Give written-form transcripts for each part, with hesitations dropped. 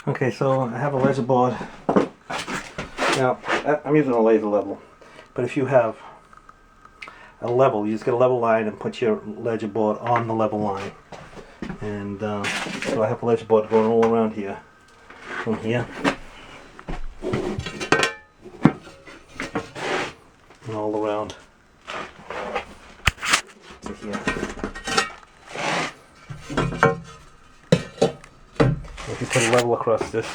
Okay, so I have a laser board. Now, I'm using a laser level, but if you have a level, you just get a level line and put your laser board on the level line. And so I have a laser board going all around here, from here, and all around to here. If you put a level across this,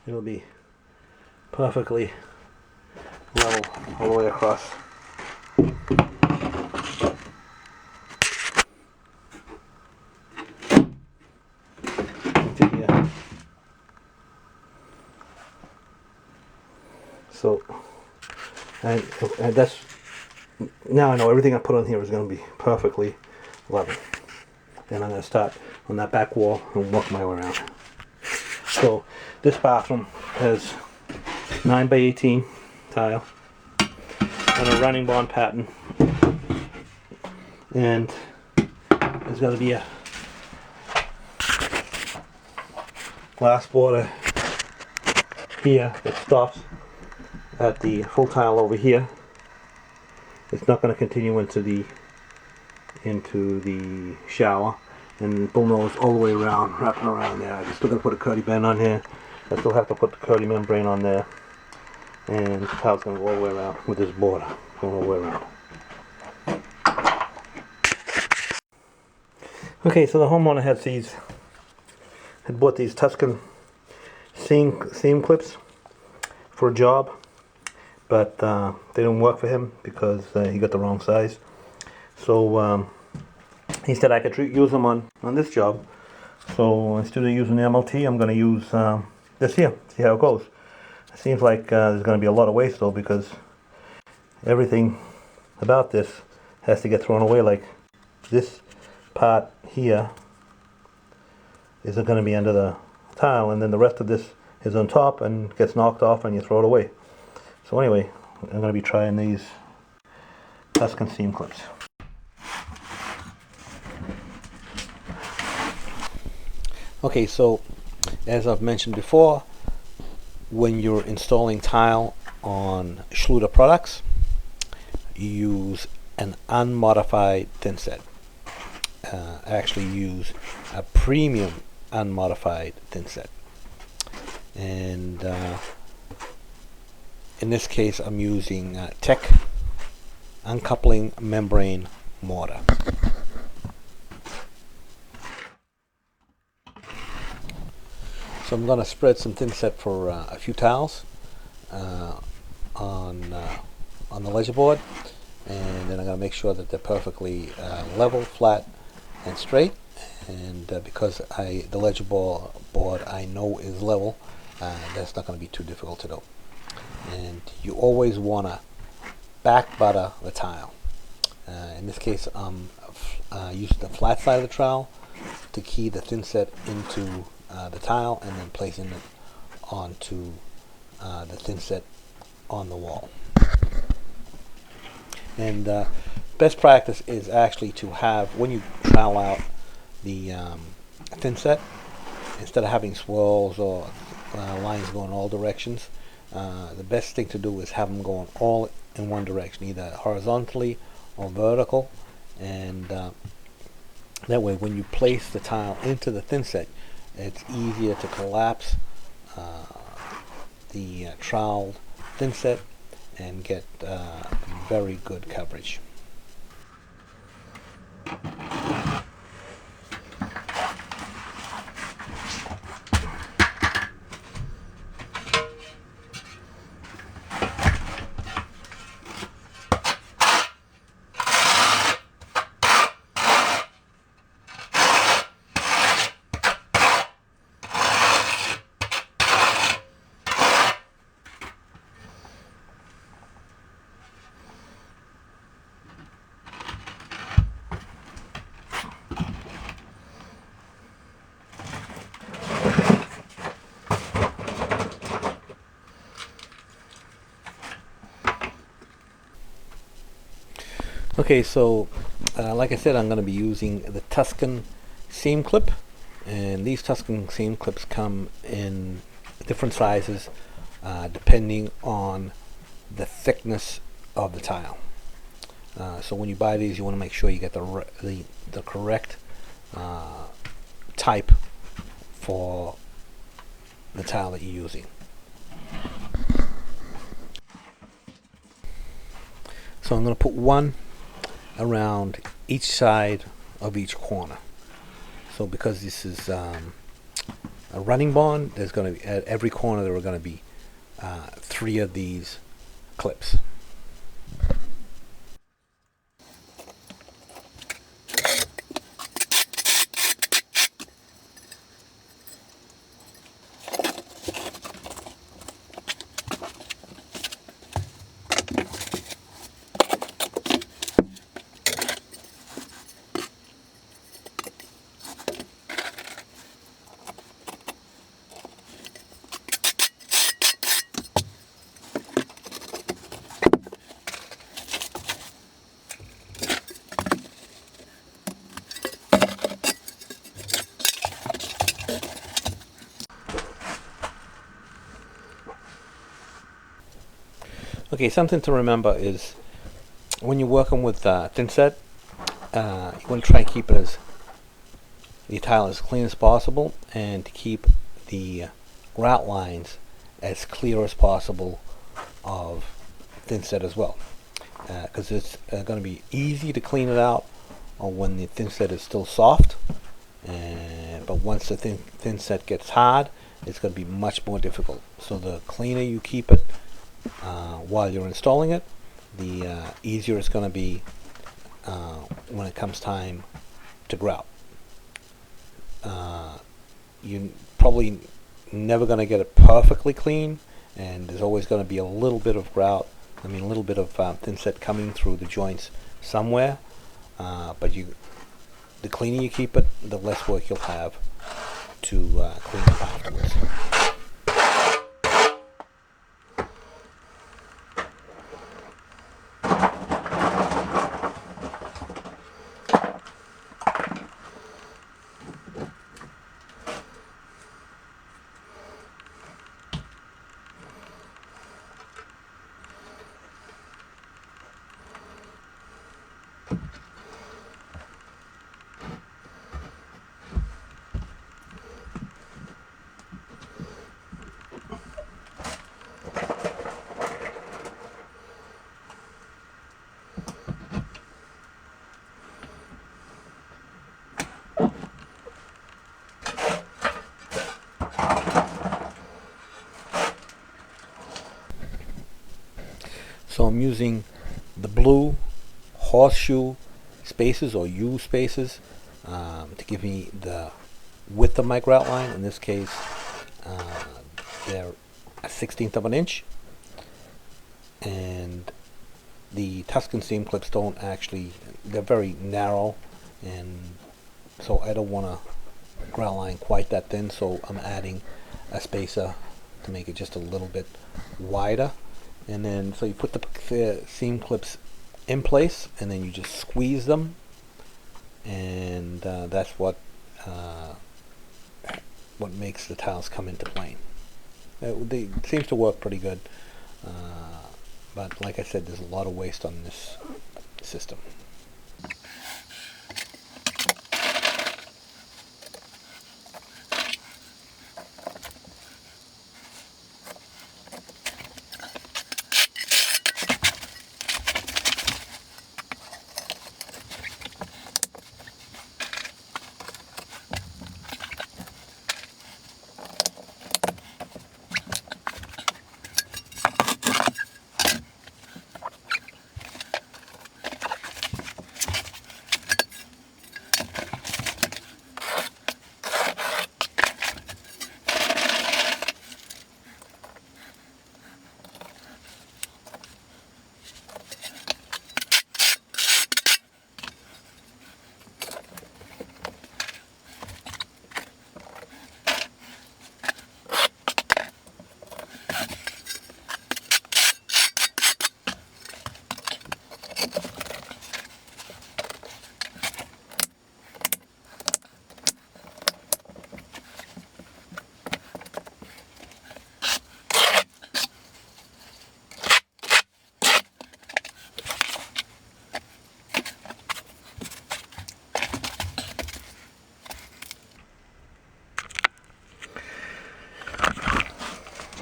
it'll be perfectly level all the way across. Into here. So, and that's, now I know everything I put on here is going to be perfectly level. Then I'm going to start on that back wall and work my way around. So this bathroom has 9 by 18 tile and a running bond pattern, and there's going to be a glass border here that stops at the full tile over here. It's not going to continue into the shower, and bull nose all the way around, wrapping around there. I'm still going to put a Kerdi-Band on here. I still have to put the Kerdi membrane on there, and the tile's going to go all the way around with this border going all the way around. Okay, so the homeowner had bought these Tuscan seam clips for a job, but they didn't work for him because he got the wrong size. So he said I could use them on this job. So instead of using the MLT, I'm going to use this here, see how it goes. It seems like there's going to be a lot of waste though, because everything about this has to get thrown away. Like this part here isn't going to be under the tile, and then the rest of this is on top and gets knocked off and you throw it away. So anyway, I'm going to be trying these Tuscan seam clips. Okay, so as I've mentioned before, when you're installing tile on Schluter products, you use an unmodified thinset. Actually use a premium unmodified thinset. And in this case I'm using Tech uncoupling membrane mortar. So I'm going to spread some thinset for a few tiles on the ledger board, and then I'm going to make sure that they're perfectly level, flat, and straight. And because the ledger board I know is level, that's not going to be too difficult to do. And you always want to back butter the tile. In this case, I'm using the flat side of the trowel to key the thinset into the tile, and then placing it onto the thinset on the wall. And best practice is actually to have, when you trowel out the thinset, instead of having swirls or lines going all directions, the best thing to do is have them going all in one direction, either horizontally or vertical, and that way when you place the tile into the thinset, it's easier to collapse the troweled thinset and get very good coverage. Okay, so like I said, I'm going to be using the Tuscan Seam Clip, and these Tuscan Seam Clips come in different sizes depending on the thickness of the tile. So when you buy these, you want to make sure you get the correct type for the tile that you're using. So I'm going to put one around each side of each corner. So because this is a running barn, there's going to be at every corner there are going to be 3 of these clips. Okay, something to remember is when you're working with thinset, you want to try and keep it the tile as clean as possible, and to keep the grout lines as clear as possible of thinset as well, because it's going to be easy to clean it out when the thinset is still soft, but once the thinset gets hard, it's going to be much more difficult. So the cleaner you keep it while you're installing it, the easier it's going to be when it comes time to grout. You're probably never going to get it perfectly clean, and there's always going to be a little bit of grout, a little bit of thinset coming through the joints somewhere, but the cleaner you keep it, the less work you'll have to clean up afterwards. So I'm using the blue horseshoe spaces or U spaces to give me the width of my grout line. In this case, they're a 1/16 of an inch, and the Tuscan Seam Clips don't actually, they're very narrow, and so I don't want a grout line quite that thin, so I'm adding a spacer to make it just a little bit wider. And then so you put the seam clips in place, and then you just squeeze them, and that's what makes the tiles come into plane. It seems to work pretty good, but like I said, there's a lot of waste on this system.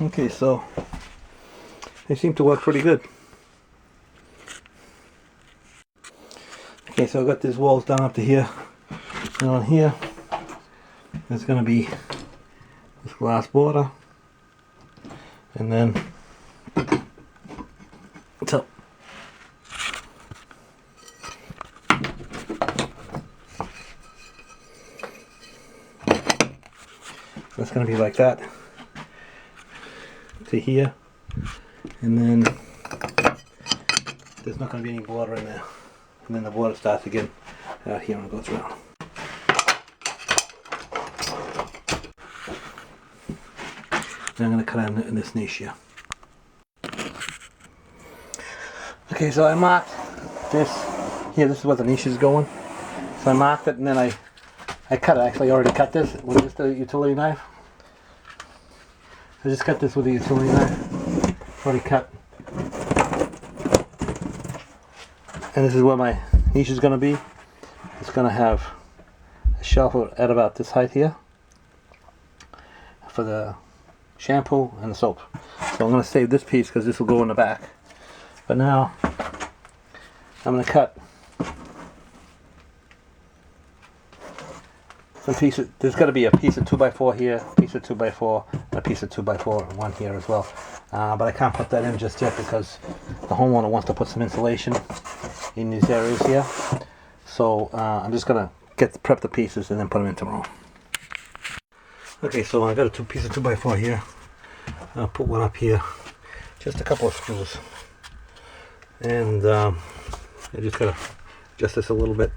Okay, so they seem to work pretty good. Okay, so I've got these walls down up to here, and on here there's going to be this glass border, and then so it's going to be like that to here, and then there's not going to be any border in there, and then the border starts again out here and goes around. And I'm going to cut out in this niche here. Okay, so I marked this here. This is where the niche is going. So I marked it, and then I cut it. Actually, I already cut this with just a utility knife. I just cut this with a utility knife. Already cut. And this is where my niche is going to be. It's going to have a shelf at about this height here for the shampoo and the soap. So I'm going to save this piece because this will go in the back. But now I'm going to cut some pieces. There's got to be a piece of 2x4 here, a piece of 2x4, and a piece of 2x4, and one here as well. But I can't put that in just yet because the homeowner wants to put some insulation in these areas here. So I'm just going to prep the pieces and then put them in tomorrow. Okay, so I got a piece of 2x4 here. I'll put one up here, just a couple of screws, and I just gotta adjust this a little bit,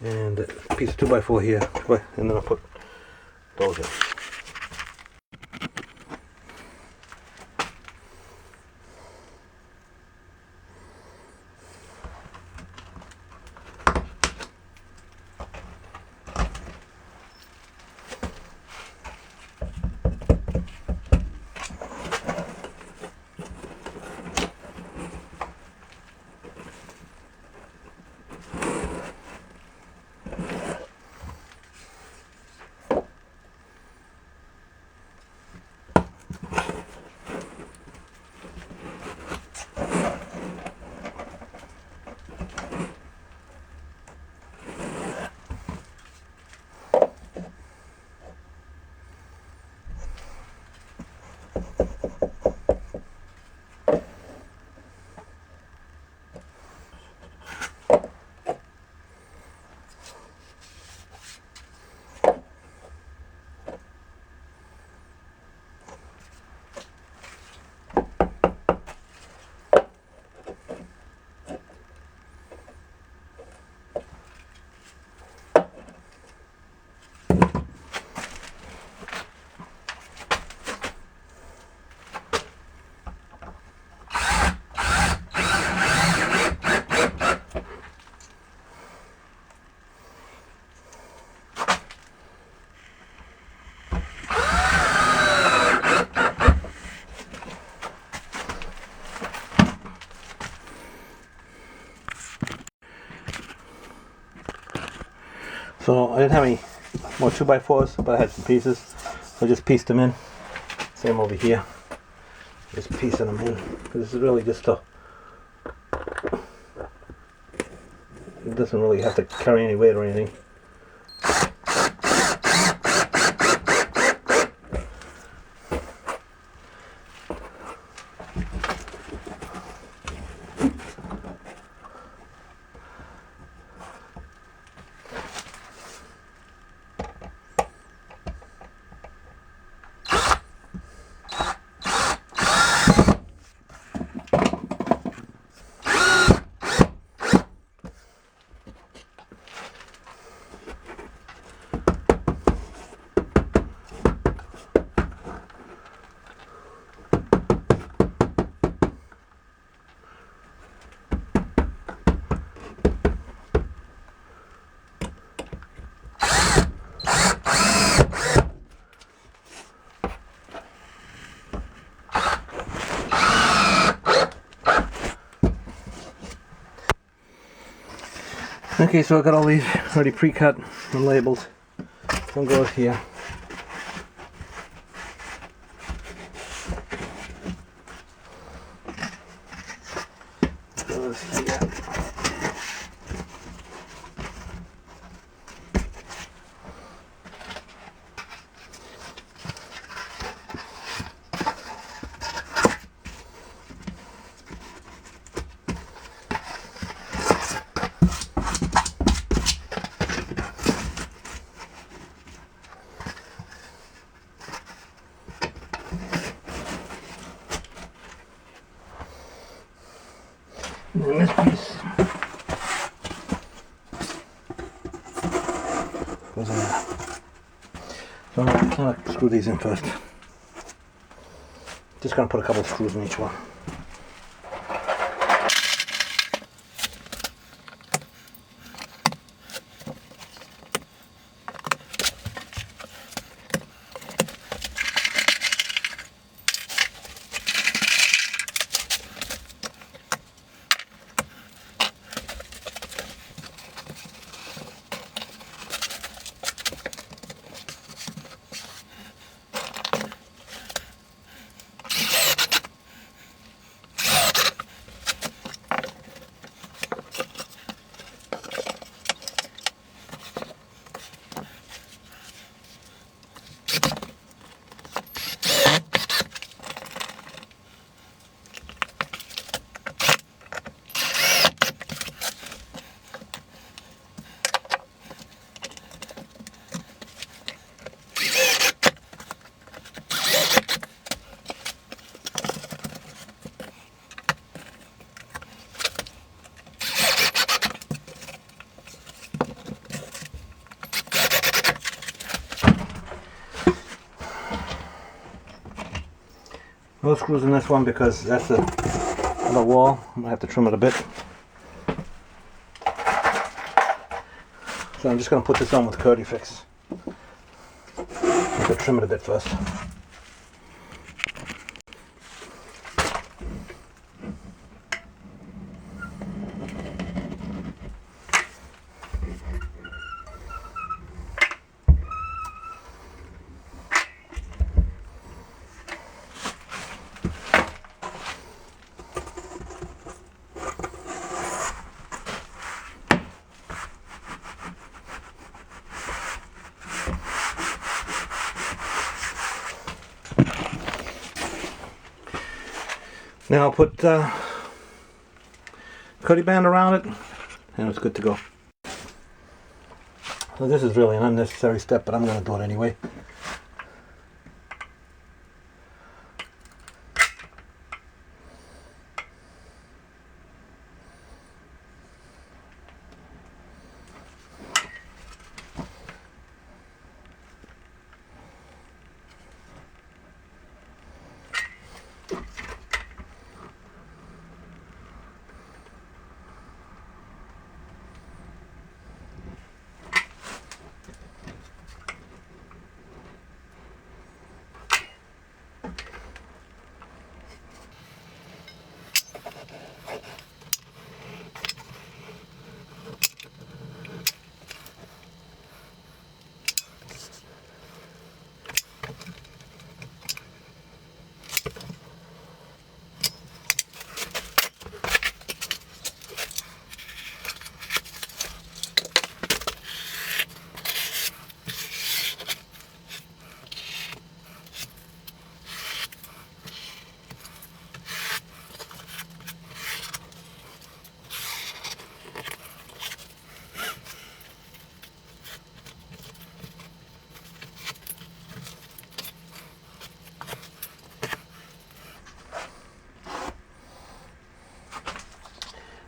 and a piece of 2x4 here, and then I'll put those in. So I didn't have any more 2x4s, but I had some pieces, so I just pieced them in. Same over here, just piecing them in, because this is really just it doesn't really have to carry any weight or anything. Okay, so I got all these already pre-cut and labeled. One goes here. screws here. And then this piece goes in there. So I'm going to screw these in first. Just going to put a couple of screws in each one. No screws in this one because that's the other wall. I'm going to have to trim it a bit. So I'm just going to put this on with Kerdi Fix. I'm going to trim it a bit first. Now I'll put Kerdi-Band around it and it's good to go. So this is really an unnecessary step, but I'm going to do it anyway.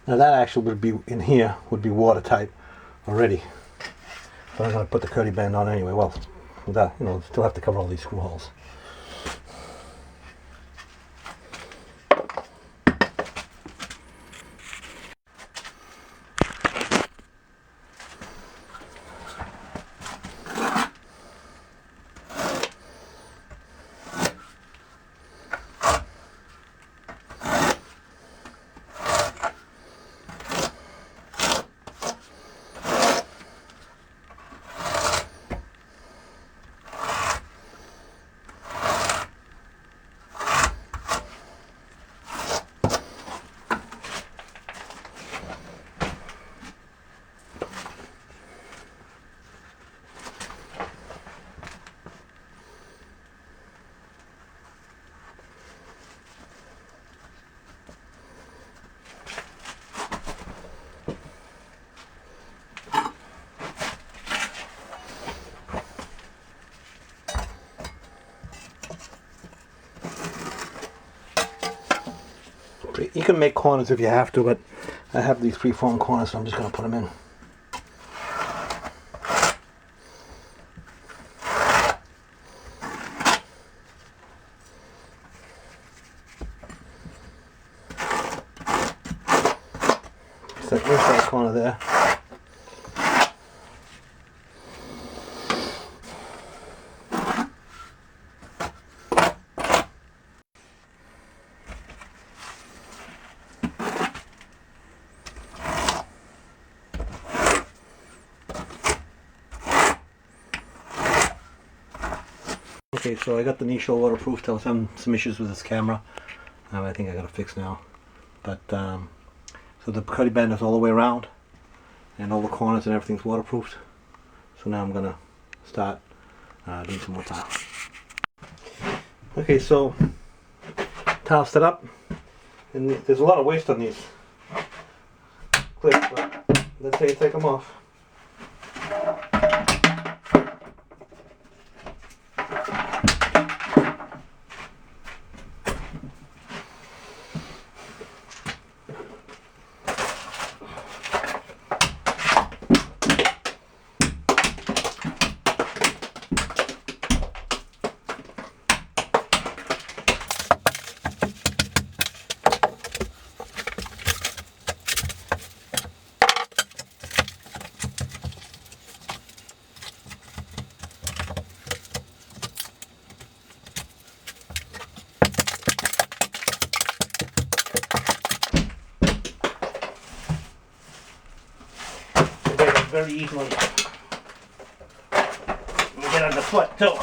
Now that actually would be in here, would be watertight already. But I'm going to put the Kerdi-Band on anyway. Well, without, still have to cover all these screw holes. can make corners if you have to, but I have these free-form corners, so I'm just going to put them in. Set the inside corner there. Okay, so I got the insure waterproof. There was some issues with this camera. I think I got it fixed now. But so the Kerdi-Band is all the way around, and all the corners and everything's waterproofed. So now I'm gonna start doing some more tile. Okay, so tile set up, and there's a lot of waste on these clips, but let's say you take them off. Very easily. You get on the foot too.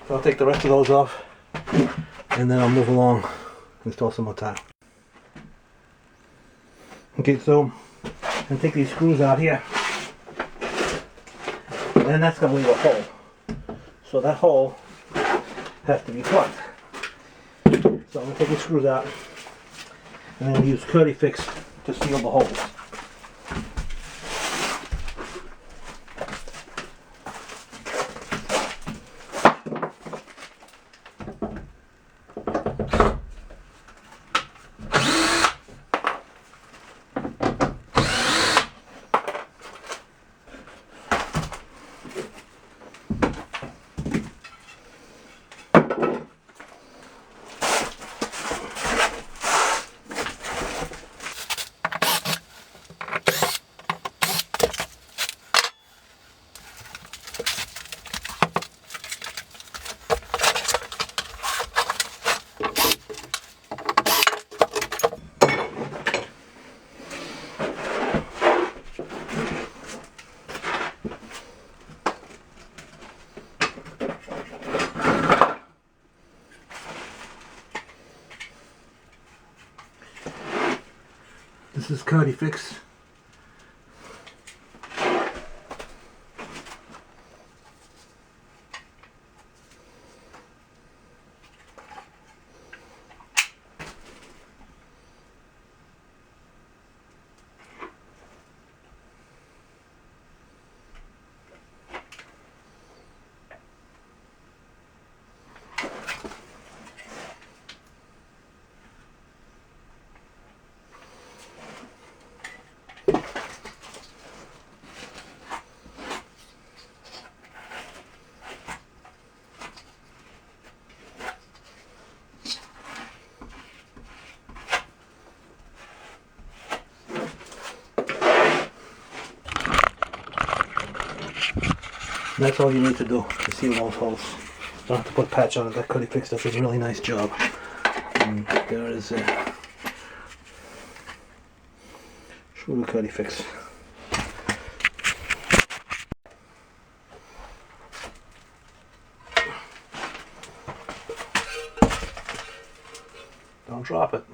So I'll take the rest of those off, and then I'll move along and install some more tile. Okay, so I'm going to take these screws out here, and then that's going to leave a hole. So that hole has to be plugged. So I'm going to take these screws out, and then use Kerdi Fix to seal the holes. This is Kerdi Fix. That's all you need to do to seal those holes. Don't have to put patch on it. That Kerdi Fix does a really nice job. And there is a Schluter Kerdi Fix. Don't drop it.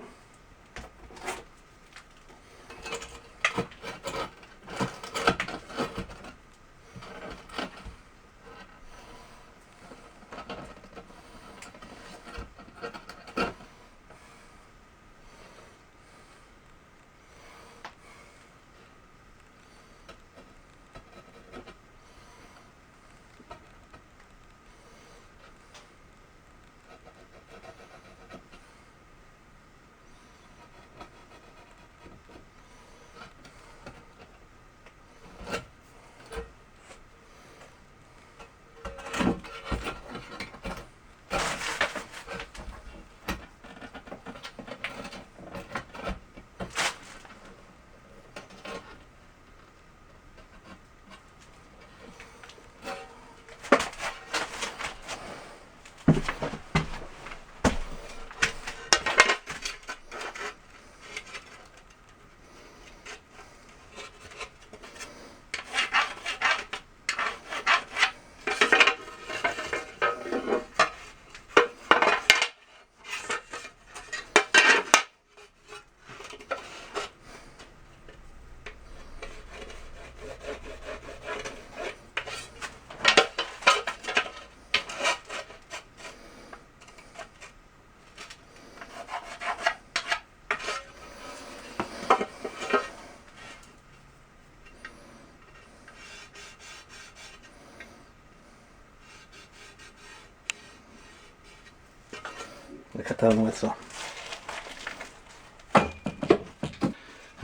I cut that on the wet saw.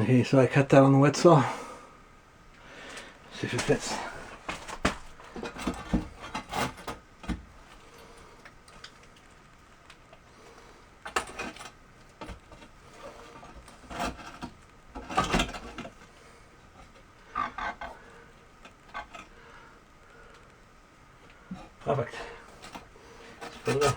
Okay, so I cut that on the wet saw. See if it fits. Perfect. Let's put it on.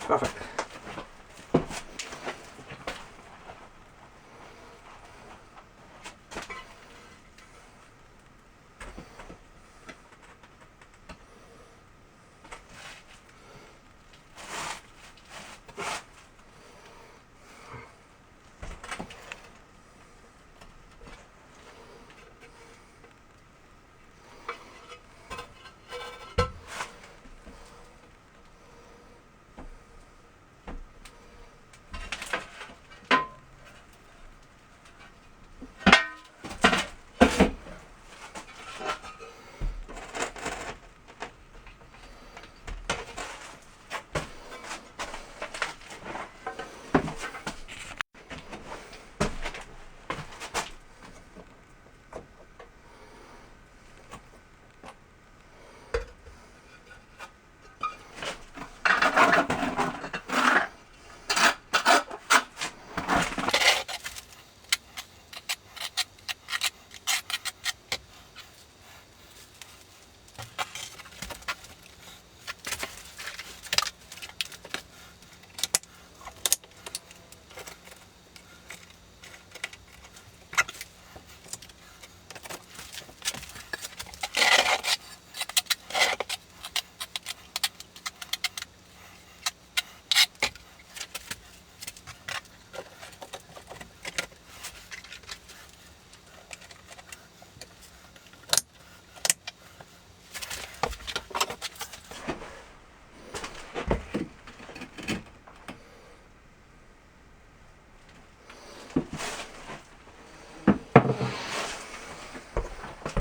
Perfect.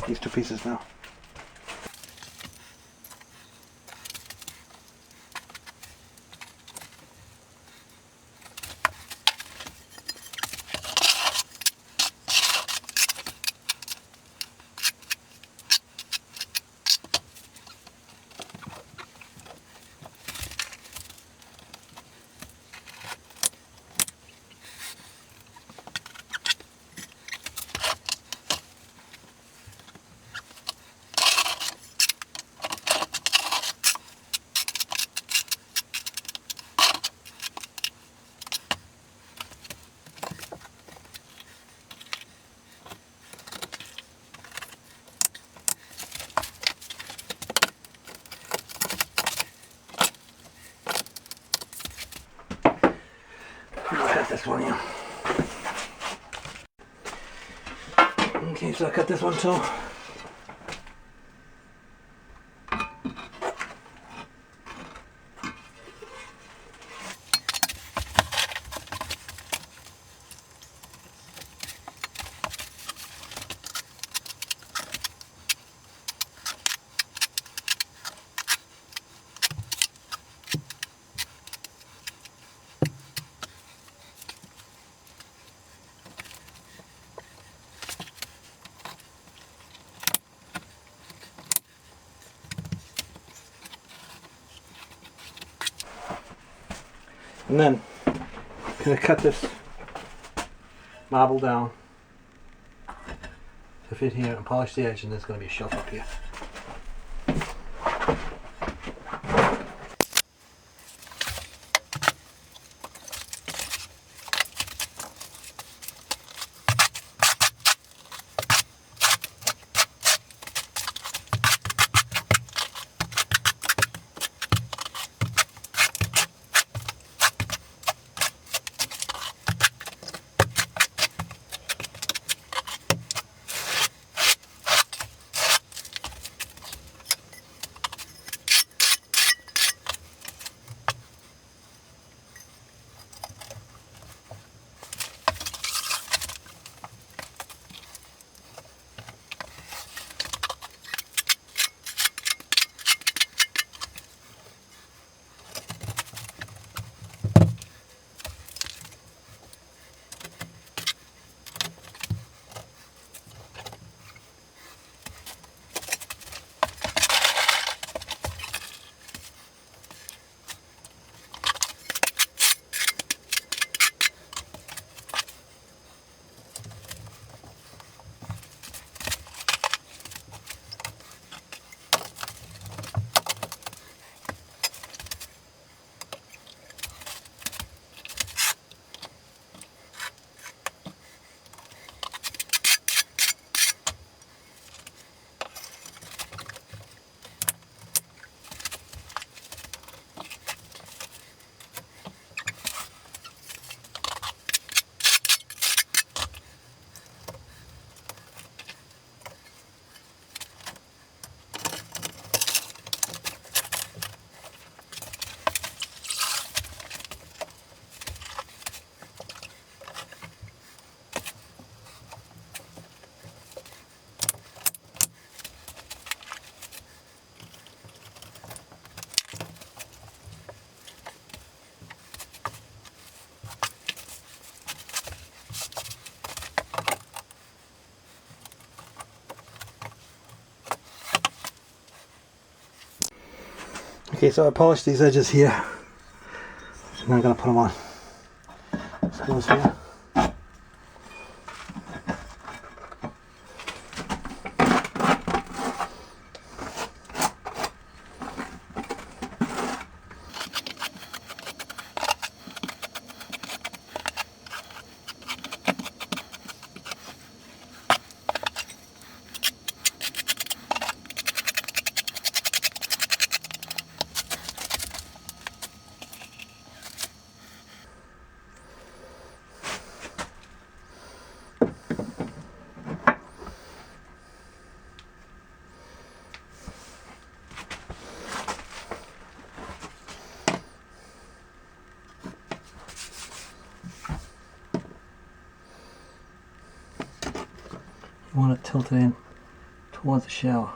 These two pieces now. Cut this one here. Okay, so I cut this one too. And then I'm going to cut this marble down to fit here and polish the edge, and there's going to be a shelf up here. Okay, so I polished these edges here, and I'm going to put them on. This goes here. You want to tilt it in towards the shower.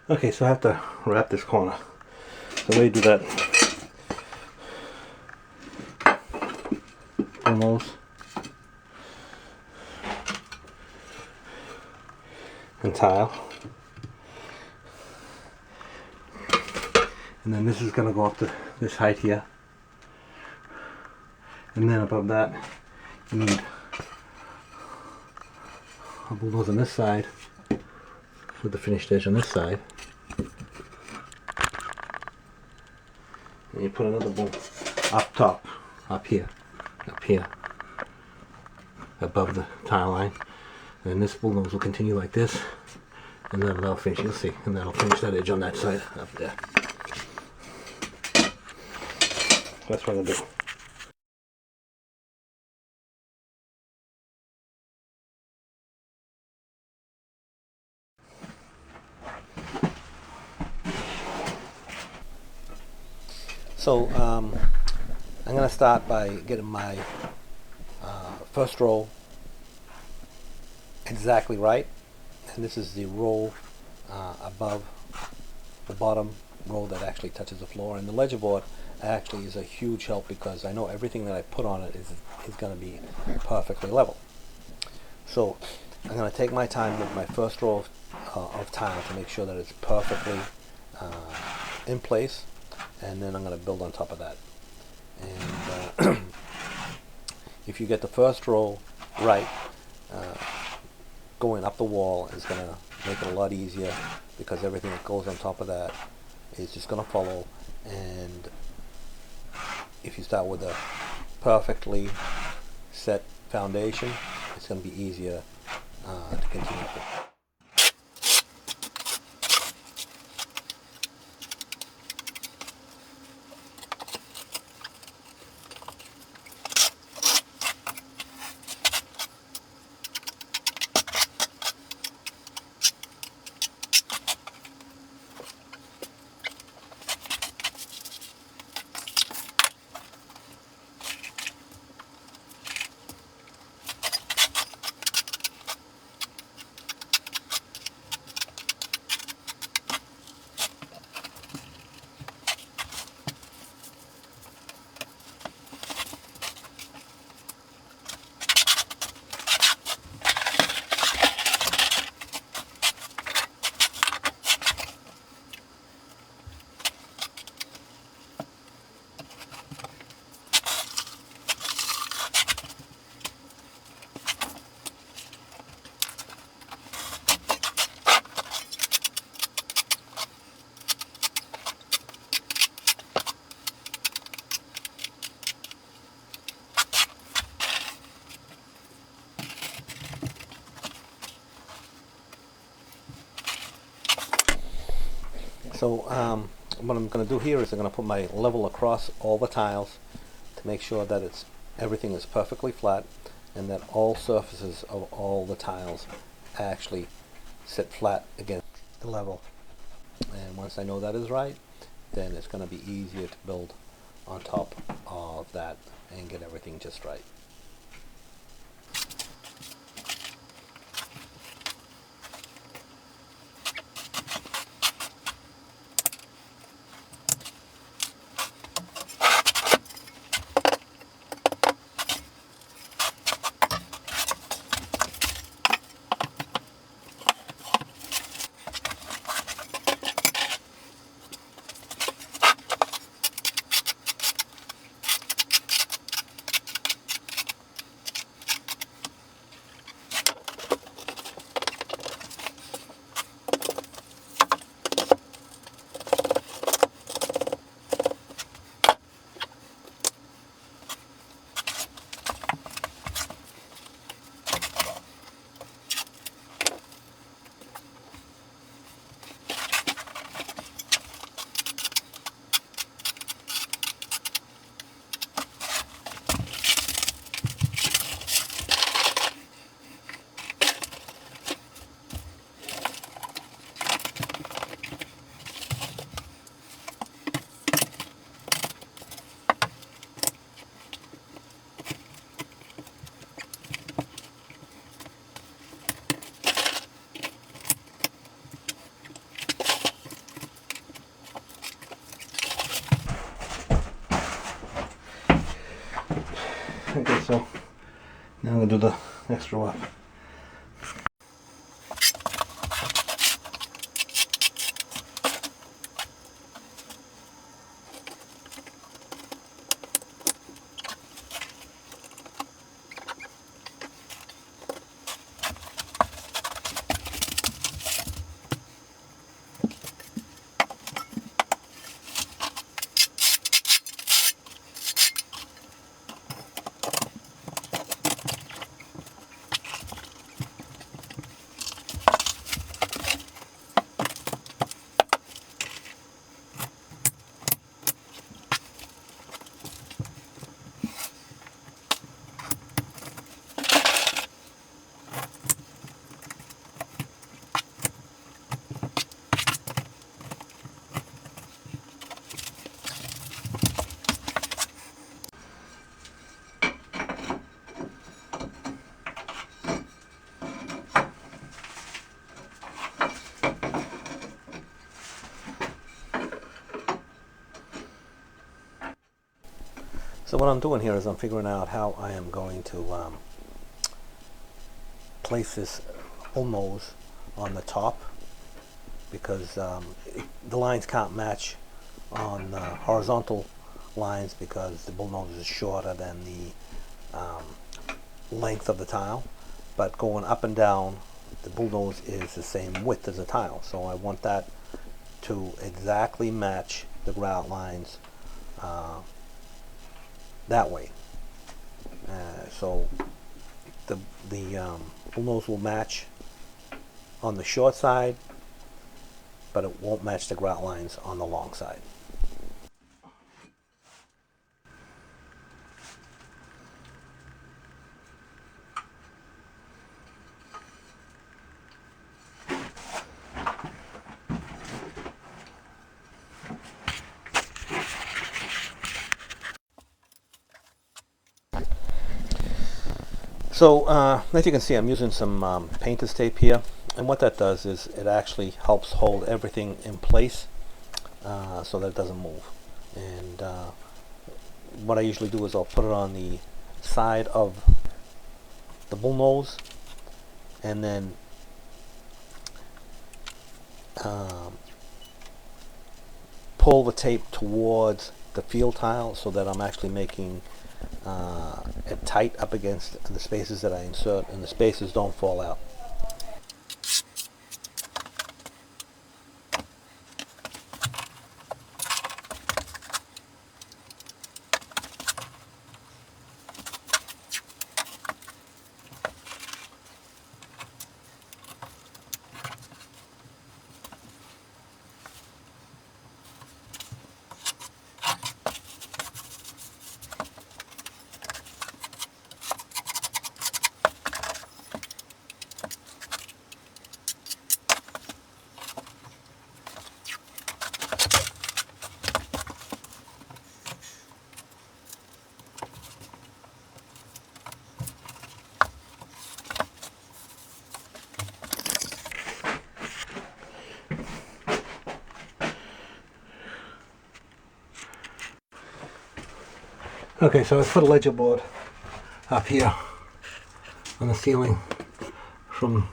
Okay, so I have to wrap this corner. So the way you do that, pull those, and tile. And then this is going to go up to this height here. And then above that, you need a bulldoze on this side with the finished edge on this side. And you put another boom up top, up here, above the tile line. And this bulldoze will continue like this, and then that'll finish, you'll see, and that'll finish that edge on that side up there. That's what I'm going to do. So I'm going to start by getting my first roll exactly right, and this is the roll above the bottom roll that actually touches the floor. And the ledger board actually is a huge help because I know everything that I put on it is going to be perfectly level. So I'm going to take my time with my first row of tile to make sure that it's perfectly in place, and then I'm going to build on top of that. And if you get the first row right, going up the wall is going to make it a lot easier because everything that goes on top of that is just going to follow. And if you start with a perfectly set foundation, it's going to be easier to continue with. So what I'm going to do here is I'm going to put my level across all the tiles to make sure that everything is perfectly flat and that all surfaces of all the tiles actually sit flat against the level. And once I know that is right, then it's going to be easier to build on top of that and get everything just right. so now I'm going to do the next row up. So what I'm doing here is I'm figuring out how I am going to place this bull nose on the top, because the lines can't match on horizontal lines because the bull nose is shorter than the length of the tile, but going up and down the bull nose is the same width as the tile, so I want that to exactly match the grout lines that way. So the bull nose will match on the short side, but it won't match the grout lines on the long side. So as you can see, I'm using some painter's tape here, and what that does is it actually helps hold everything in place so that it doesn't move. And what I usually do is I'll put it on the side of the bull nose, and then pull the tape towards the field tile so that I'm actually making it tight up against the spaces that I insert, and the spaces don't fall out. Okay, so I put a ledger board up here on the ceiling from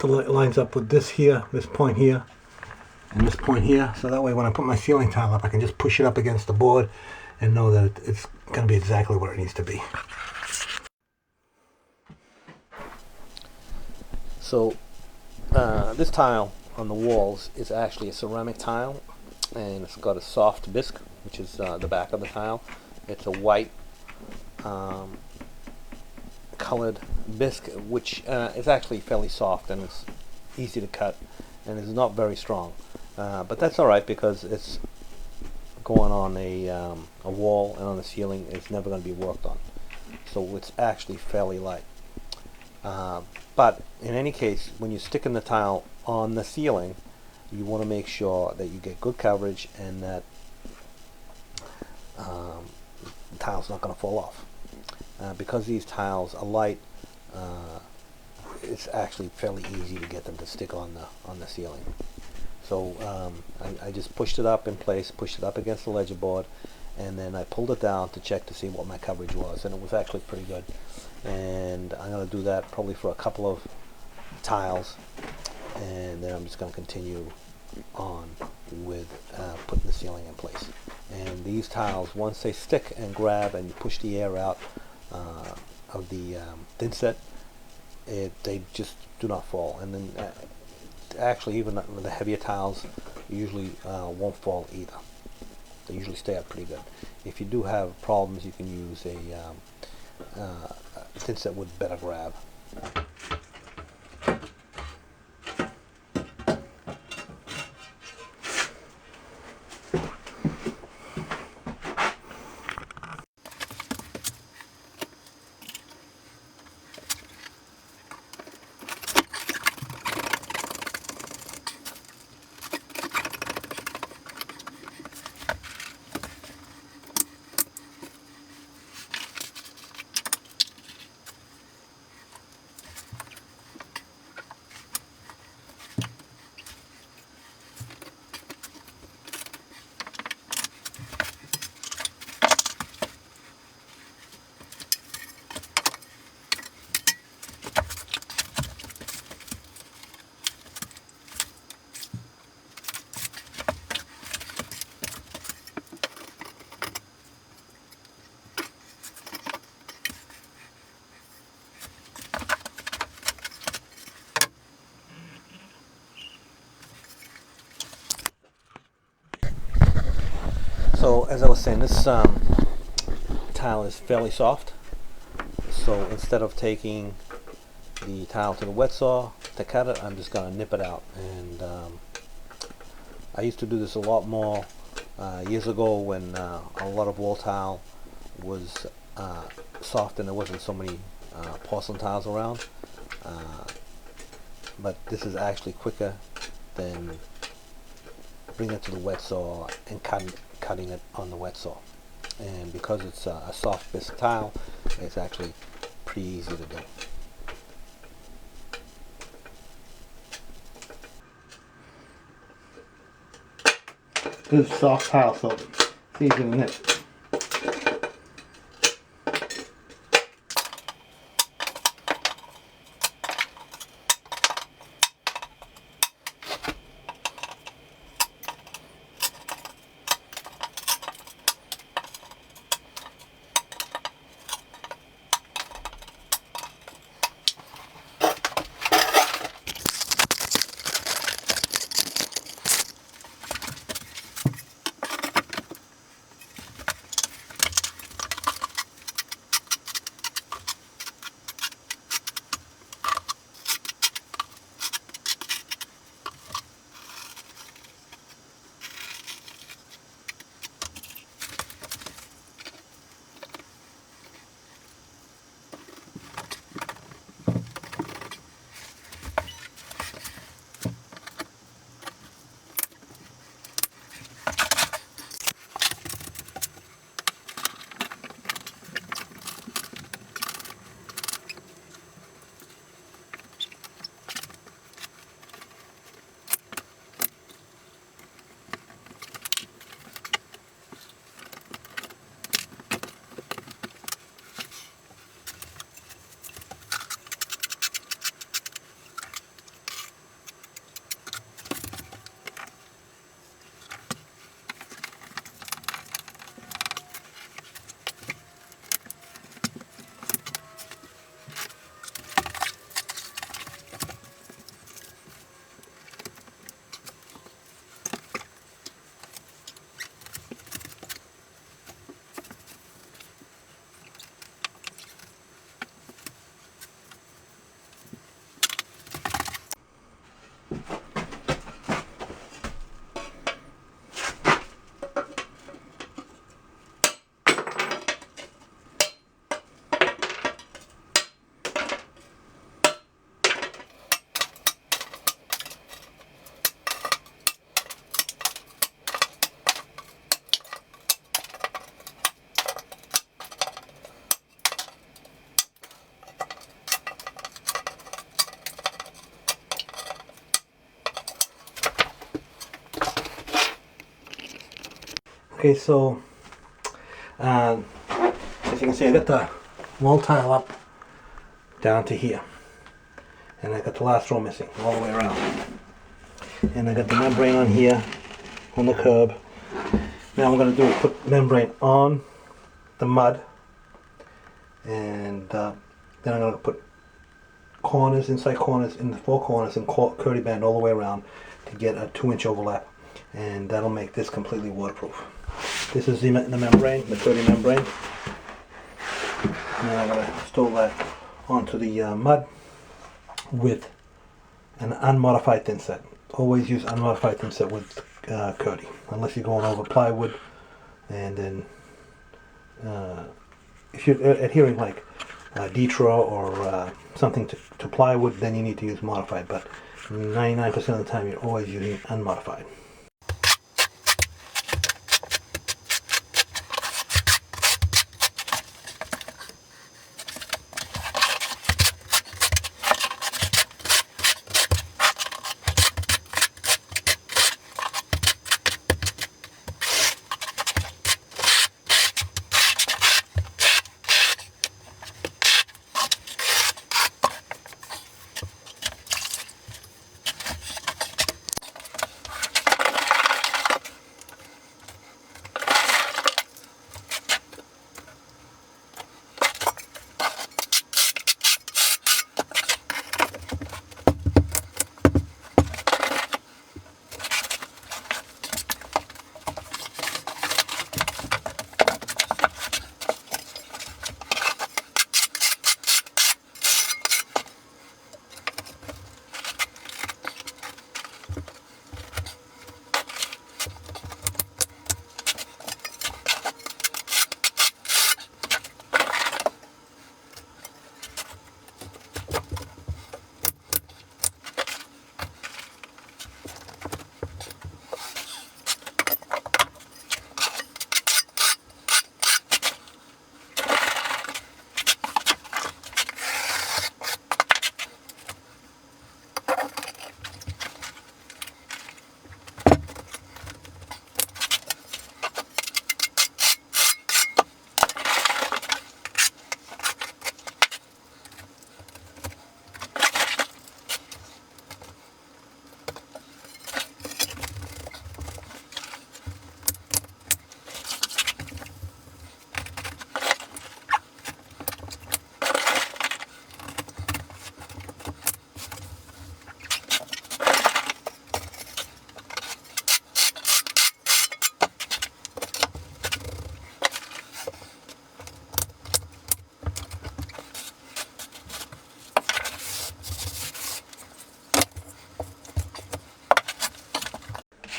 the lines up with this here, this point here, and this point here. So that way when I put my ceiling tile up, I can just push it up against the board and know that it's going to be exactly where it needs to be. So this tile on the walls is actually a ceramic tile, and it's got a soft bisque, which is the back of the tile. It's a white colored bisque, which is actually fairly soft and it's easy to cut and is not very strong. But that's alright, because it's going on a wall and on the ceiling. It's never going to be worked on. So it's actually fairly light. But in any case, when you're sticking the tile on the ceiling, you want to make sure that you get good coverage and that the tile's not going to fall off. Because these tiles are light, it's actually fairly easy to get them to stick on the ceiling. So I just pushed it up in place, pushed it up against the ledger board, and then I pulled it down to check to see what my coverage was, and it was actually pretty good. And I'm going to do that probably for a couple of tiles, and then I'm just going to continue on with putting the ceiling in place. And these tiles, once they stick and grab and you push the air out of the thinset, they just do not fall. And then actually, even with the heavier tiles, usually won't fall either. They usually stay up pretty good. If you do have problems, you can use a thinset with better grab. So as I was saying, this tile is fairly soft. So instead of taking the tile to the wet saw to cut it, I'm just going to nip it out. And I used to do this a lot more years ago when a lot of wall tile was soft and there wasn't so many porcelain tiles around. But this is actually quicker than bringing it to the wet saw and cutting it on the wet saw. And because it's a soft bisque tile, it's actually pretty easy to do. This is soft tile, so it's easy to nip. Okay, so As you can see, I got the wall tile up down to here, and I got the last row missing all the way around, and I got the membrane on here on the curb. Now what I'm going to do is put membrane on the mud, and then I'm going to put corners, inside corners, in the four corners, and Kerdi-Band all the way around to get a 2-inch overlap, and that'll make this completely waterproof. This is the membrane, the Kerdi membrane. Now I'm going to install that onto the mud with an unmodified thinset. Always use unmodified thinset with Kerdi, unless you're going over plywood, and then if you're adhering like Detra or something to plywood, then you need to use modified, but 99% of the time you're always using unmodified.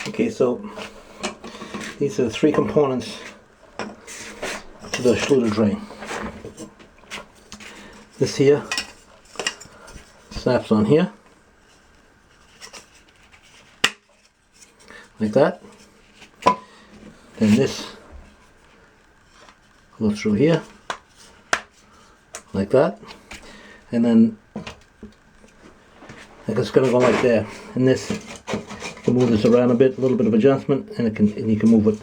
Okay, so these are the 3 components to the Schluter drain. This here snaps on here, like that. Then this goes through here, like that. And then it's going to go like there. And this, you can move this around a bit, a little bit of adjustment, and you can move it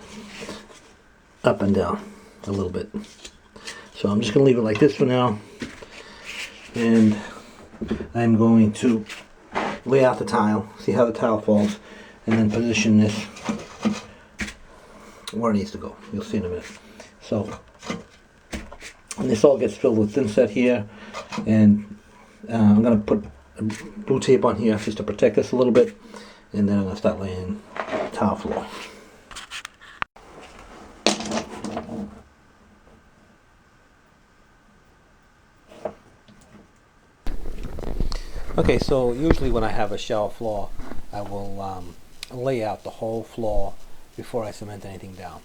up and down a little bit. So I'm just going to leave it like this for now, and I'm going to lay out the tile, see how the tile falls, and then position this where it needs to go. You'll see in a minute. So, and this all gets filled with thinset here, and I'm going to put blue tape on here just to protect this a little bit, and then I'm going to start laying tile floor. Okay, so usually when I have a shower floor, I will lay out the whole floor before I cement anything down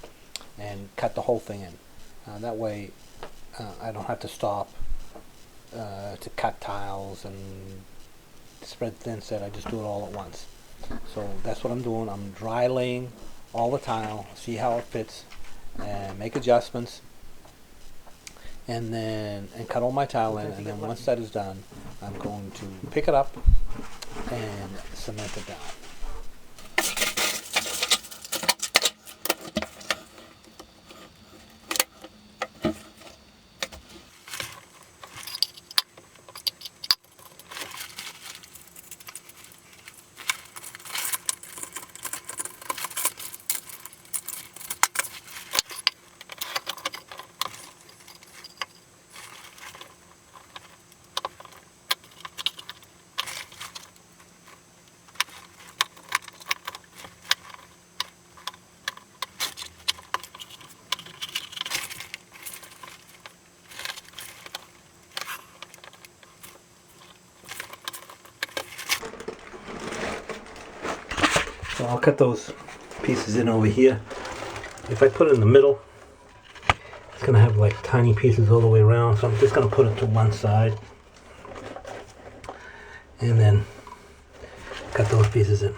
and cut the whole thing in. That way I don't have to stop to cut tiles and spread thinset. I just do it all at once. So that's what I'm doing. I'm dry laying all the tile, see how it fits, and make adjustments, and then cut all my tile in, and then once that is done, I'm going to pick it up and cement it down. So I'll cut those pieces in over here. If I put it in the middle, it's going to have like tiny pieces all the way around, so I'm just going to put it to one side and then cut those pieces in.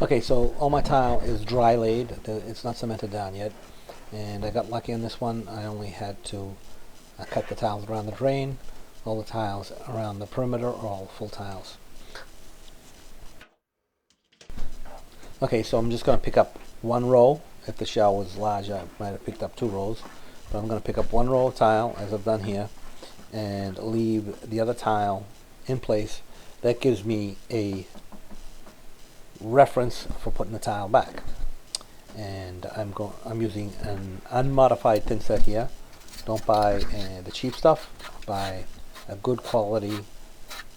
Okay, so all my tile is dry laid. It's not cemented down yet, and I got lucky on this one. I only had to cut the tiles around the drain. All the tiles around the perimeter are all full tiles. Okay, so I'm just going to pick up one row. If the shower was large, I might have picked up 2 rows, but I'm going to pick up one row of tile, as I've done here, and leave the other tile in place. That gives me a reference for putting the tile back. And I'm using an unmodified thinset here. Don't buy the cheap stuff. Buy a good quality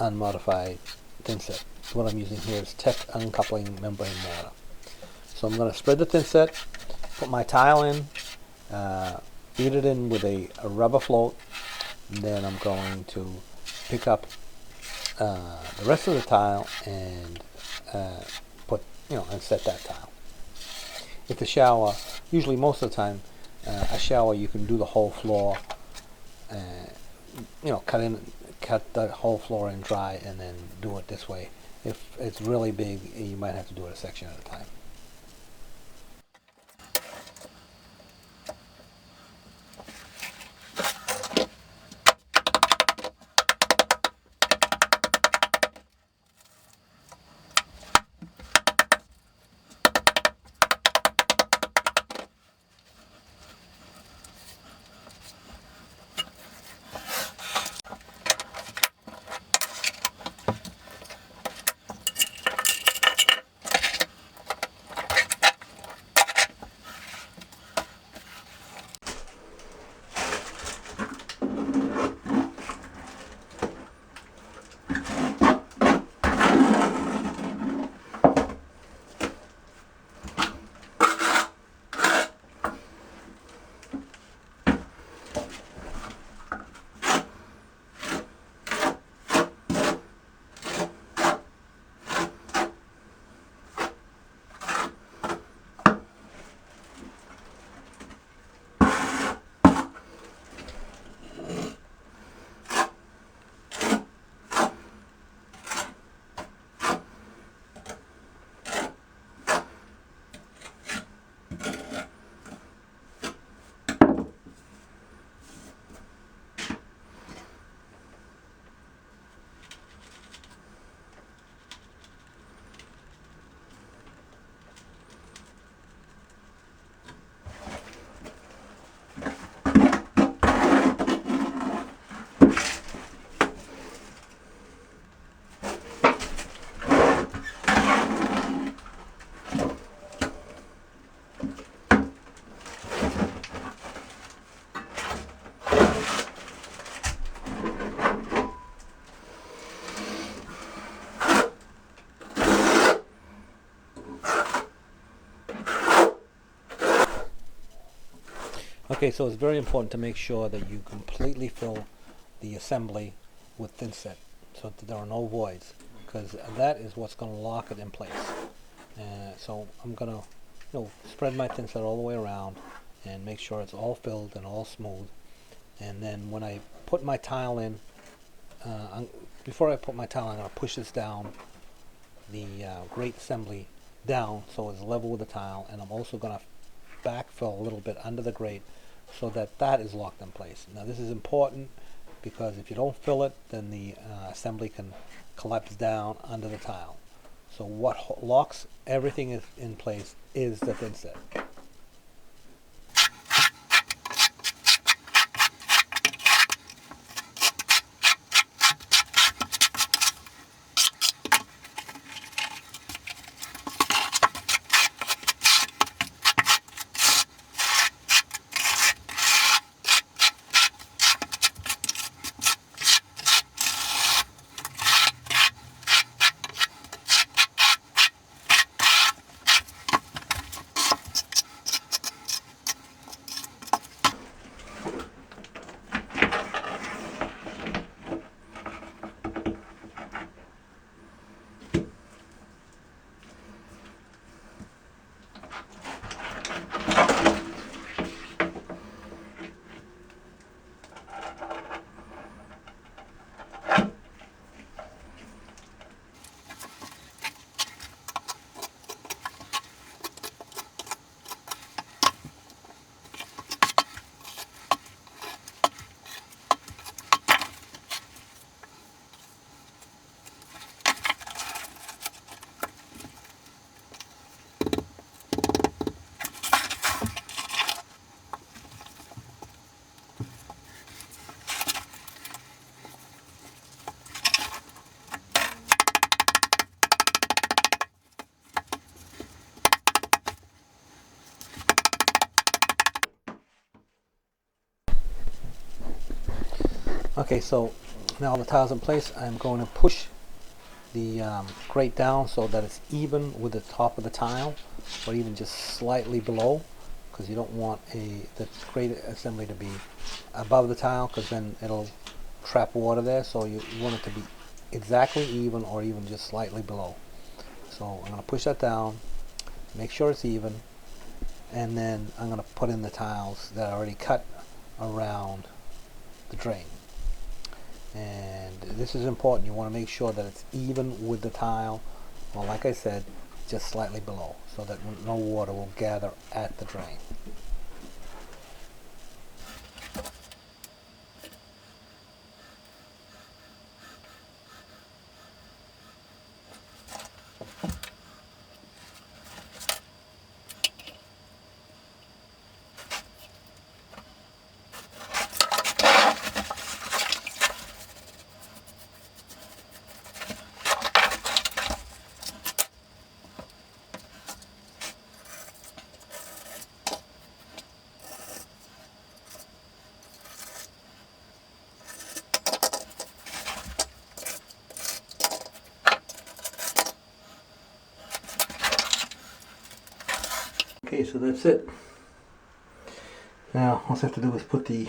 unmodified thinset. What I'm using here is Tech uncoupling membrane mortar. So I'm going to spread the thinset, put my tile in, feed it in with a rubber float, and then I'm going to pick up the rest of the tile and and set that tile. If the shower, usually most of the time, a shower you can do the whole floor, cut the whole floor in dry and then do it this way. If it's really big, you might have to do it a section at a time. Okay, so it's very important to make sure that you completely fill the assembly with thinset so that there are no voids, because that is what's going to lock it in place. So I'm going to spread my thinset all the way around and make sure it's all filled and all smooth. And then when I put my tile in, before I put my tile in, I'm going to push this down, the grate assembly down so it's level with the tile, and I'm also going to backfill a little bit under the grate so that that is locked in place. Now this is important because if you don't fill it, then the assembly can collapse down under the tile. So what locks everything in place is the thinset. Okay, so now the tile's in place. I'm going to push the grate down so that it's even with the top of the tile, or even just slightly below, because you don't want the grate assembly to be above the tile, because then it'll trap water there. So you want it to be exactly even, or even just slightly below. So I'm going to push that down, make sure it's even, and then I'm going to put in the tiles that I already cut around the drain. And this is important. You want to make sure that it's even with the tile, or like I said, just slightly below, so that no water will gather at the drain. Okay, so that's it. Now all I have to do is put the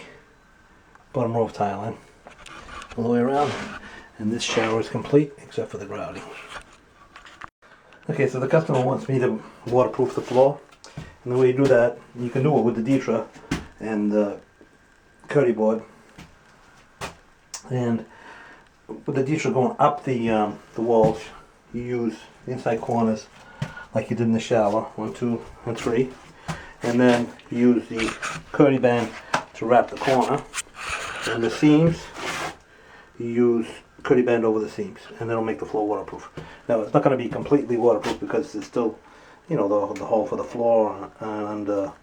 bottom row of tile in all the way around, and this shower is complete except for the grouting. Okay, so the customer wants me to waterproof the floor, and the way you do that, you can do it with the Ditra and the Kerdi board, and with the Ditra going up the walls, you use the inside corners like you did in the shower, 1, 2, and 3, and then you use the Kerdi-Band to wrap the corner, and the seams you use Kerdi-Band over the seams, and that'll make the floor waterproof. Now it's not going to be completely waterproof because there's still, you know, the hole for the floor and the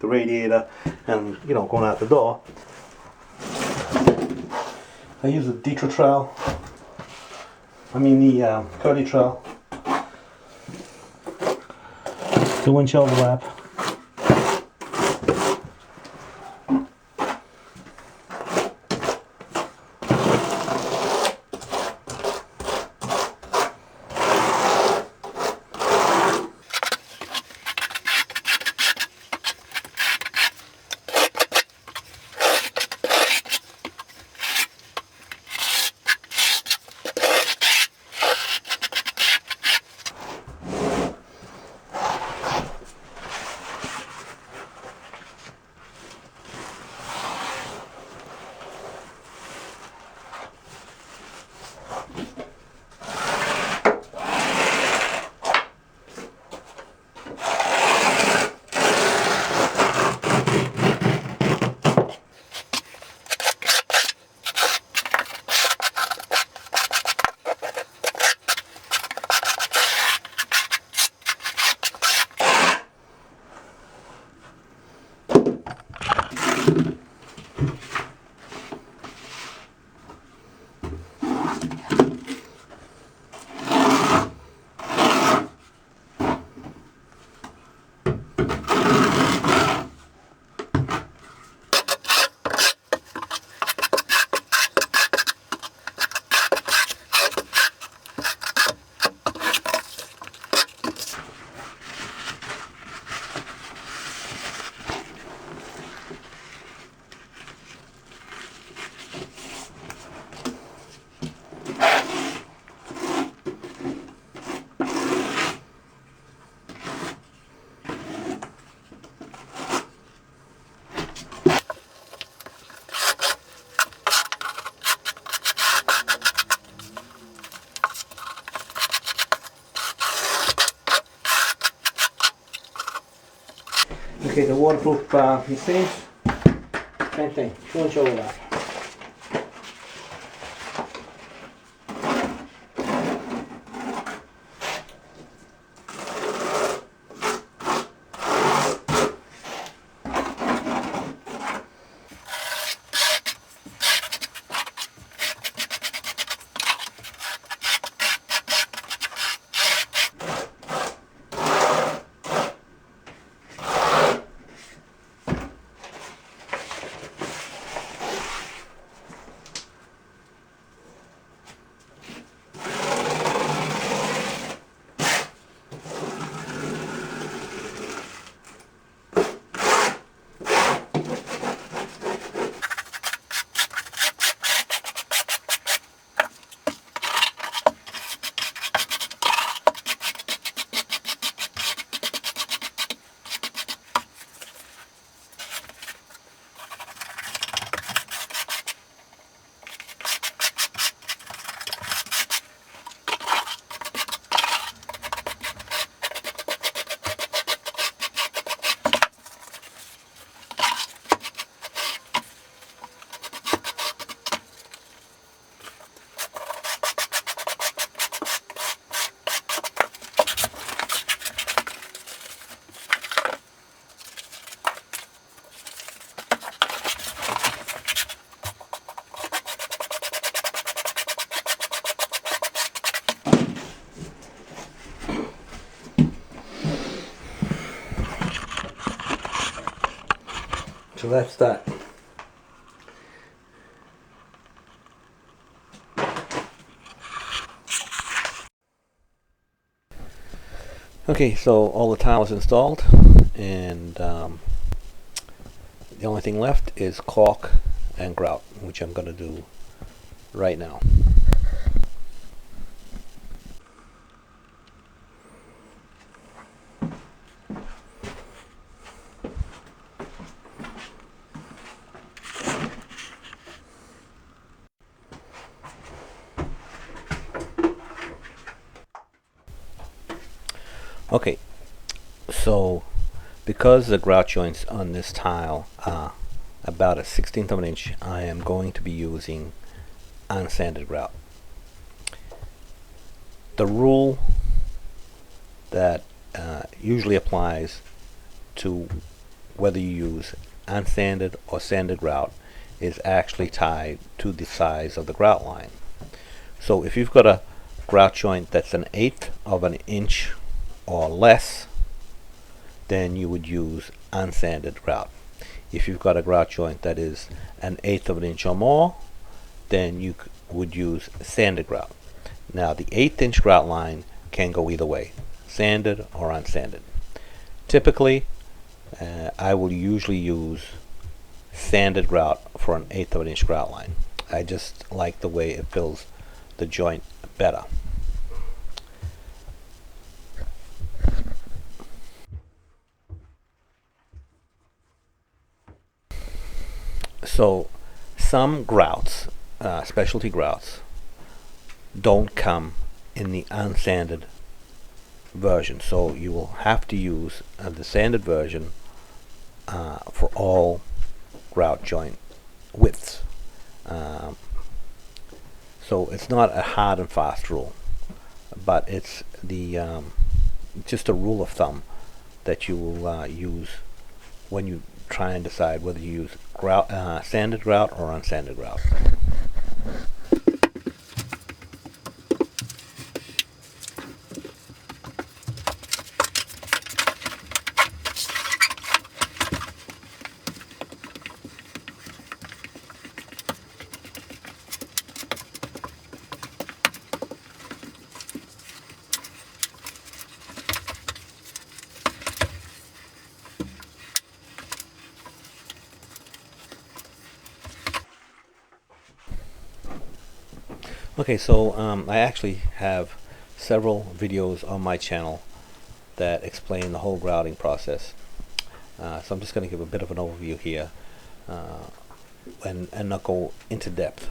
radiator, and you know, going out the door. I use a Ditra trowel. The Kerdi trowel. 2-inch overlap. Okay, the waterproof the seams, same thing, 2-inch overlap. So that's that. Okay, so all the tiles installed, and the only thing left is caulk and grout, which I'm going to do right now. Okay, so because the grout joints on this tile are about a 1/16 of an inch, I am going to be using unsanded grout. The rule that usually applies to whether you use unsanded or sanded grout is actually tied to the size of the grout line. So if you've got a grout joint that's 1/8 of an inch or less, then you would use unsanded grout. If you've got a grout joint that is 1/8 of an inch or more, then you would use sanded grout. Now the 1/8 inch grout line can go either way, sanded or unsanded. Typically, I will usually use sanded grout for 1/8 of an inch grout line. I just like the way it fills the joint better. So some grouts, specialty grouts, don't come in the unsanded version, so you will have to use the sanded version for all grout joint widths. So it's not a hard and fast rule, but it's the just a rule of thumb that you will use when you try and decide whether you use grout, sanded grout or unsanded grout. Okay, so I actually have several videos on my channel that explain the whole grouting process. So I'm just going to give a bit of an overview here and not go into depth.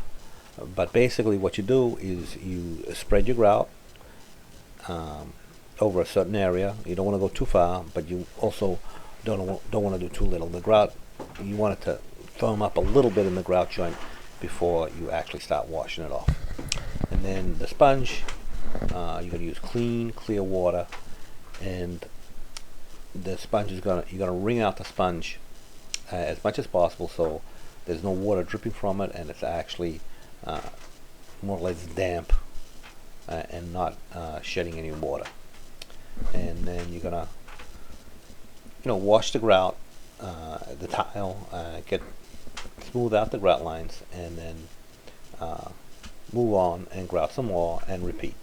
But basically what you do is you spread your grout over a certain area. You don't want to go too far, but you also don't want to do too little. The grout, you want it to firm up a little bit in the grout joint before you actually start washing it off. And then the sponge, you're going to use clean, clear water, and the sponge is you're going to wring out the sponge as much as possible so there's no water dripping from it, and it's actually more or less damp and not shedding any water. And then you're going to wash the grout, the tile, smooth out the grout lines, and then move on and grout some more and repeat.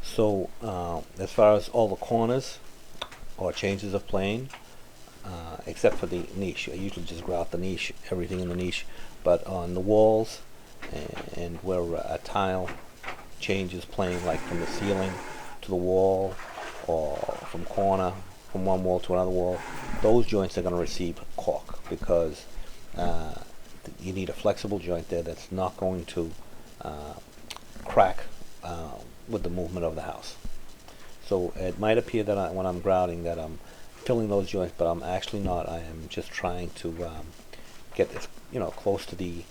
So as far as all the corners or changes of plane, except for the niche, I usually just grout the niche, everything in the niche, but on the walls and where a tile changes plane, like from the ceiling to the wall or from one wall to another wall, those joints are going to receive caulk, because you need a flexible joint there that's not going to crack with the movement of the house. So it might appear that when I'm grouting that I'm filling those joints, but I'm actually not. I am just trying to get as close to the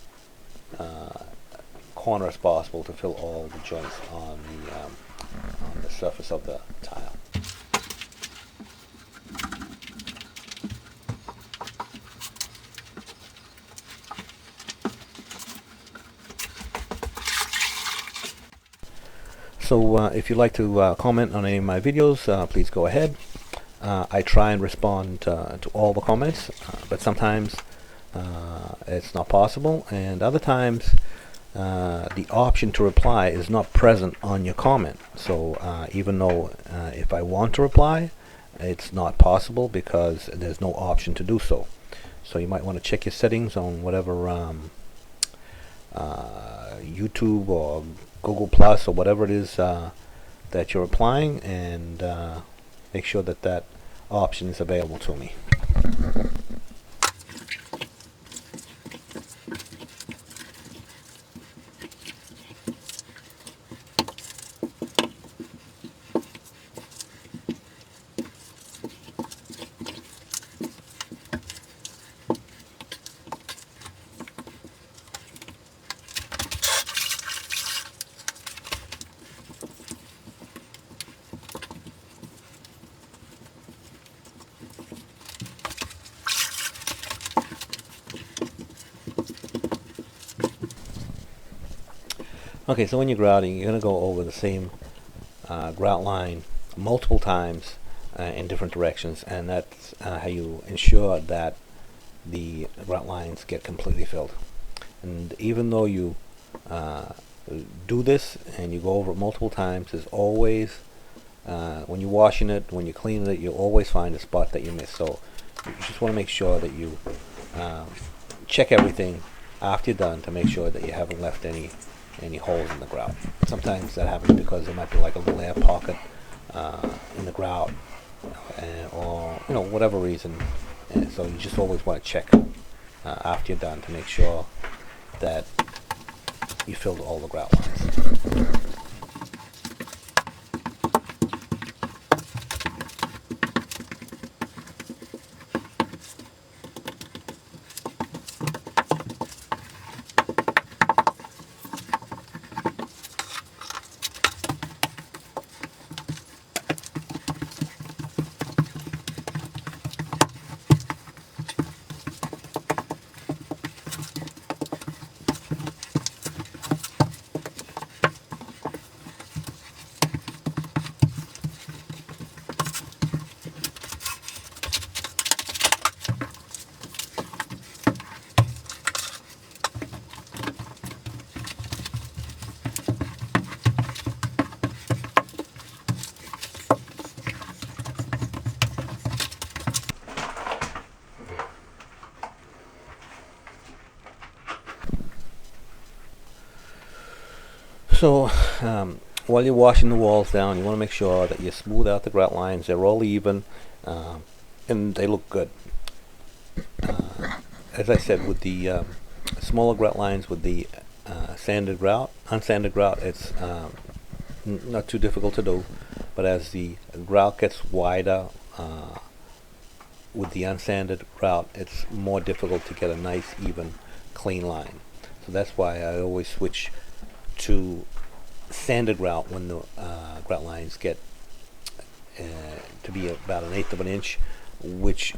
corner as possible to fill all the joints on the surface of the tile. So if you'd like to comment on any of my videos, please go ahead. I try and respond to all the comments, but sometimes it's not possible, and other times the option to reply is not present on your comment. So even though if I want to reply, it's not possible because there's no option to do so. So you might want to check your settings on whatever YouTube or Google Plus or whatever it is that you're applying, and make sure that that option is available to me. Okay, so when you're grouting, you're going to go over the same grout line multiple times in different directions, and that's how you ensure that the grout lines get completely filled. And even though you do this and you go over it multiple times, there's always, when you're washing it, when you're cleaning it, you'll always find a spot that you miss. So you just want to make sure that you check everything after you're done to make sure that you haven't left any holes in the grout. Sometimes that happens because there might be like a little air pocket in the grout, or whatever reason. And so you just always want to check after you're done to make sure that you filled all the grout lines. So while you're washing the walls down, you want to make sure that you smooth out the grout lines. They're all even, and they look good. As I said, with the smaller grout lines, with the unsanded grout, it's not too difficult to do. But as the grout gets wider, with the unsanded grout, it's more difficult to get a nice, even, clean line. So that's why I always switch to sanded grout when the grout lines get to be about 1/8 of an inch, which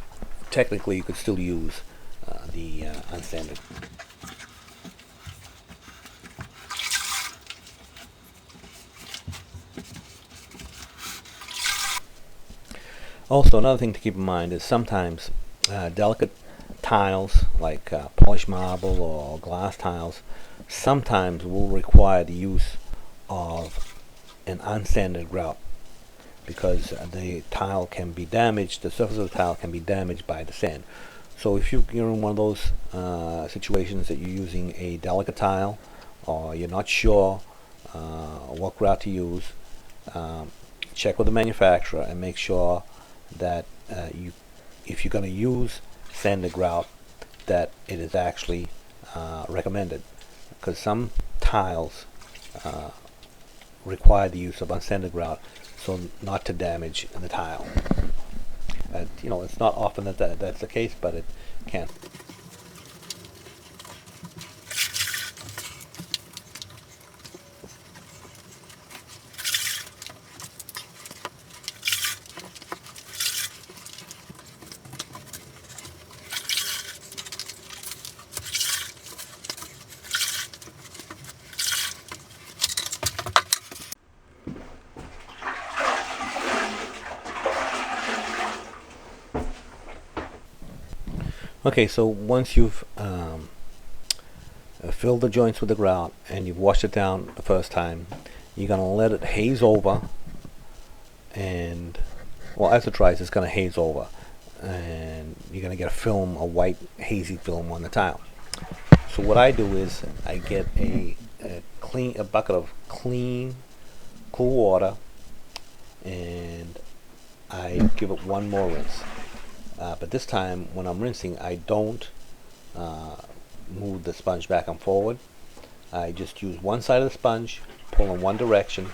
technically you could still use the unsanded. Also, another thing to keep in mind is sometimes delicate tiles like polished marble or glass tiles sometimes will require the use of an unsanded grout, because the tile can be damaged, the surface of the tile can be damaged by the sand. So if you're in one of those situations that you're using a delicate tile, or you're not sure what grout to use, check with the manufacturer and make sure that if you're going to use sanded grout, that it is actually recommended, because some tiles require the use of unsanded grout so not to damage the tile. It's not often that's the case, but it can. Okay, so once you've filled the joints with the grout and you've washed it down the first time, you're going to let it haze over, and well, as it dries it's going to haze over, and you're going to get a film, a white hazy film on the tile. So what I do is I get a bucket of clean, cool water, and I give it one more rinse. But this time, when I'm rinsing, I don't move the sponge back and forward. I just use one side of the sponge, pull in one direction,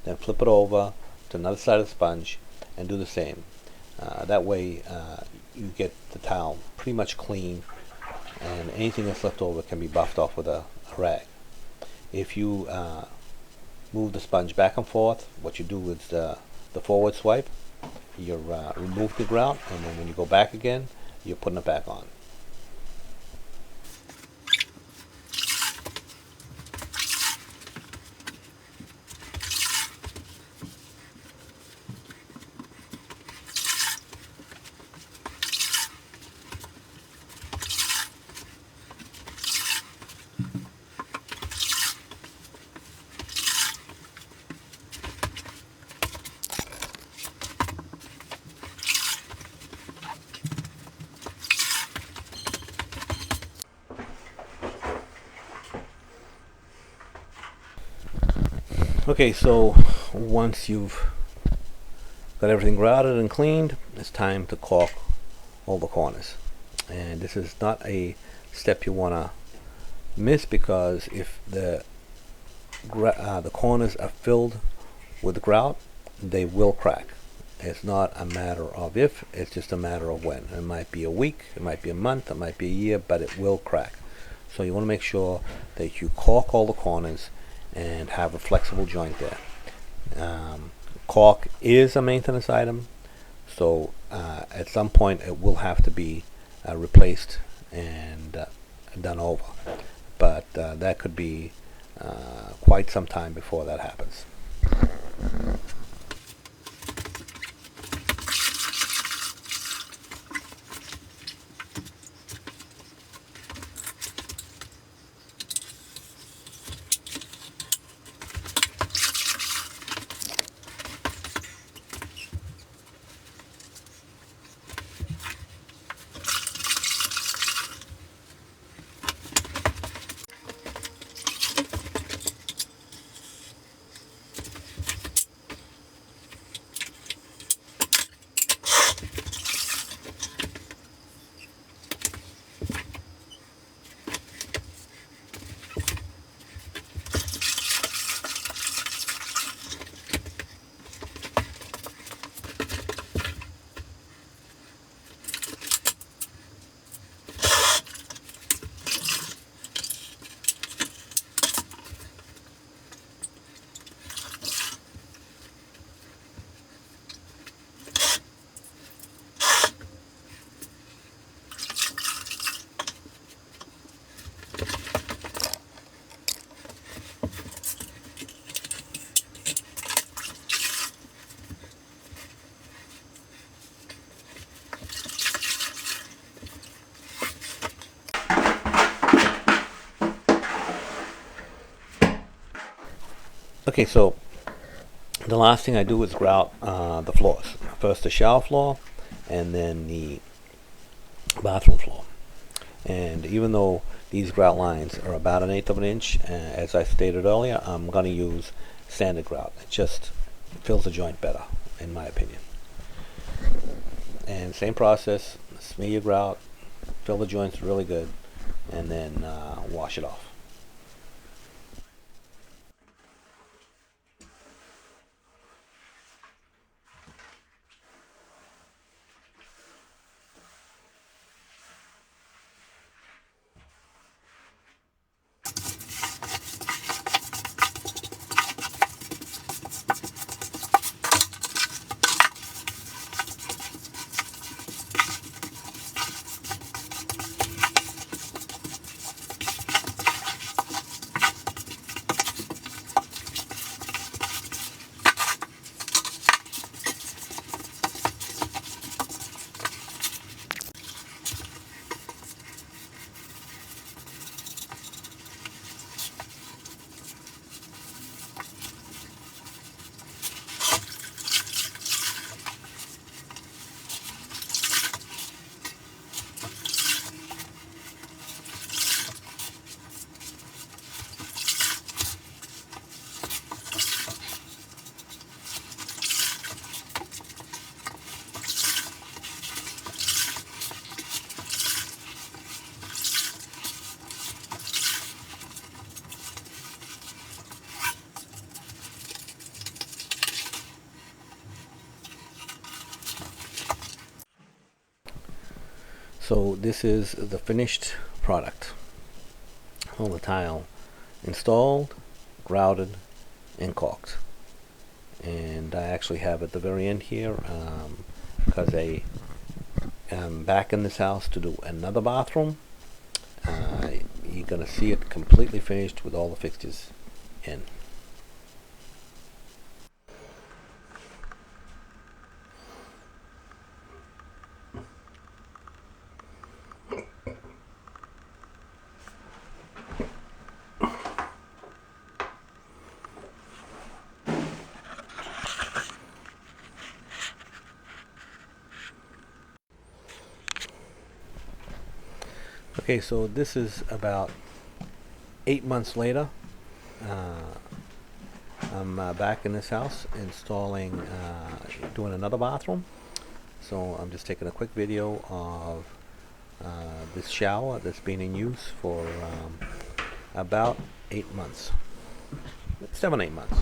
then flip it over to another side of the sponge, and do the same. That way, you get the towel pretty much clean, and anything that's left over can be buffed off with a rag. If you move the sponge back and forth, what you do is the forward swipe, you remove the grout, and then when you go back again, you're putting it back on. Okay, so once you've got everything grouted and cleaned, it's time to caulk all the corners. And this is not a step you want to miss, because if the corners are filled with grout, they will crack. It's not a matter of if, it's just a matter of when. It might be a week, it might be a month, it might be a year, but it will crack. So you want to make sure that you caulk all the corners and have a flexible joint there. Caulk is a maintenance item, so at some point it will have to be replaced and done over, but that could be quite some time before that happens. Okay, so the last thing I do is grout the floors. First the shower floor, and then the bathroom floor. And even though these grout lines are about 1/8 of an inch, as I stated earlier, I'm going to use sanded grout. It just fills the joint better, in my opinion. And same process, smear your grout, fill the joints really good, and then wash it off. So this is the finished product. All the tile installed, grouted, and caulked. And I actually have at the very end here, because I am back in this house to do another bathroom. You're gonna see it completely finished with all the fixtures in. Okay, so this is about 8 months later. I'm back in this house installing, doing another bathroom. So I'm just taking a quick video of this shower that's been in use for about 8 months, 7-8 months.